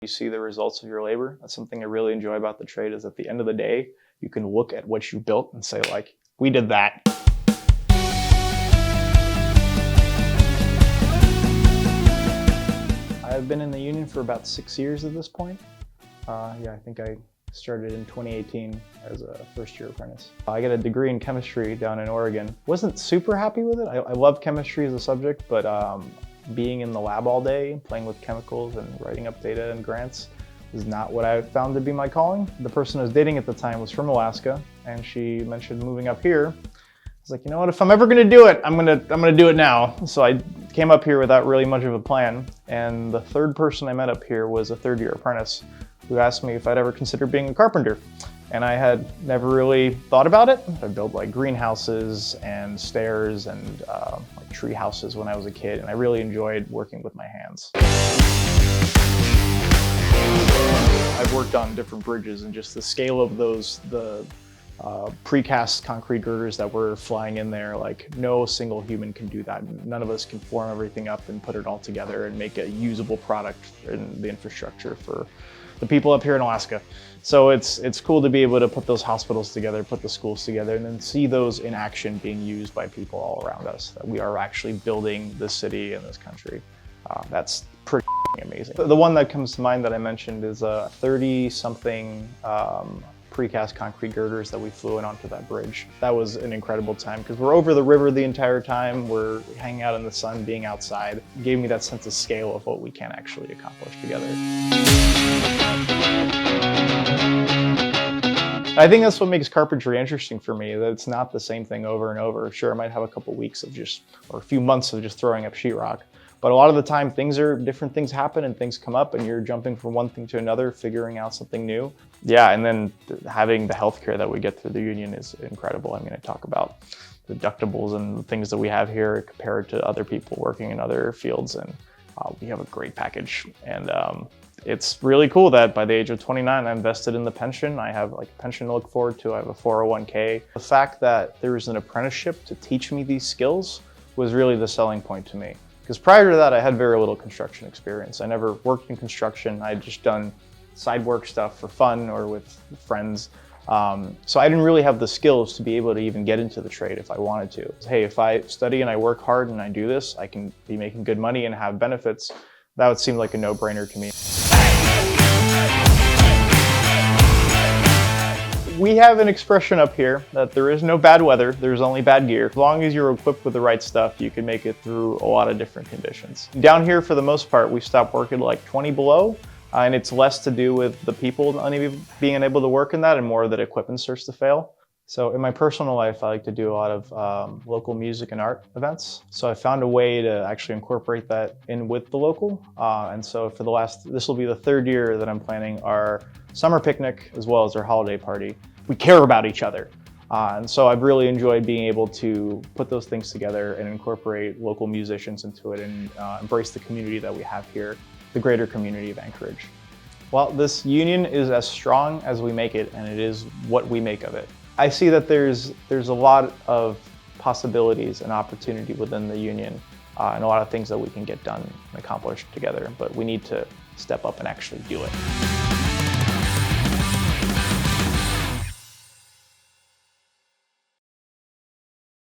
You see the results of your labor. That's something I really enjoy about the trade, is at the end of the day, you can look at what you built and say, like, we did that. I've been in the union for about 6 years at this point. I think I started in 2018 as a first-year apprentice. I got a degree in chemistry down in Oregon. Wasn't super happy with it. I love chemistry as a subject, but being in the lab all day, playing with chemicals and writing up data and grants is not what I found to be my calling. The person I was dating at the time was from Alaska, and she mentioned moving up here. I was like, you know what, if I'm ever gonna do it, I'm gonna do it now. So I came up here without really much of a plan, and the third person I met up here was a third-year apprentice who asked me if I'd ever consider being a carpenter. And I had never really thought about it. I built like greenhouses and stairs and like tree houses when I was a kid, and I really enjoyed working with my hands. I've worked on different bridges, and just the scale of those, the precast concrete girders that were flying in there, like no single human can do that. None of us can form everything up and put it all together and make a usable product in the infrastructure for the people up here in Alaska. So it's cool to be able to put those hospitals together, put the schools together, and then see those in action being used by people all around us, that we are actually building this city and this country. That's pretty amazing. The one that comes to mind that I mentioned is a 30-something precast concrete girders that we flew in onto that bridge. That was an incredible time because we're over the river the entire time. We're hanging out in the sun, being outside. It gave me that sense of scale of what we can actually accomplish together. I think that's what makes carpentry interesting for me, that it's not the same thing over and over. Sure, I might have a couple weeks of or a few months of just throwing up sheetrock, but a lot of the time different things happen and things come up and you're jumping from one thing to another, figuring out something new. Yeah, and then having the healthcare that we get through the union is incredible. I mean, I talk about the deductibles and the things that we have here compared to other people working in other fields, and we have a great package. And it's really cool that by the age of 29, I invested in the pension. I have like a pension to look forward to. I have a 401k. The fact that there was an apprenticeship to teach me these skills was really the selling point to me. Because prior to that, I had very little construction experience. I never worked in construction. I'd just done side work stuff for fun or with friends. So I didn't really have the skills to be able to even get into the trade if I wanted to. Hey, if I study and I work hard and I do this, I can be making good money and have benefits. That would seem like a no-brainer to me. We have an expression up here that there is no bad weather, there's only bad gear. As long as you're equipped with the right stuff, you can make it through a lot of different conditions. Down here, for the most part, we stop working like 20 below, and it's less to do with the people being unable to work in that and more that equipment starts to fail. So in my personal life, I like to do a lot of local music and art events. So I found a way to actually incorporate that in with the local. And so for this will be the third year that I'm planning our summer picnic as well as our holiday party. We care about each other. And so I've really enjoyed being able to put those things together and incorporate local musicians into it and embrace the community that we have here, the greater community of Anchorage. Well, this union is as strong as we make it, and it is what we make of it. I see that there's a lot of possibilities and opportunity within the union and a lot of things that we can get done and accomplish together, but we need to step up and actually do it.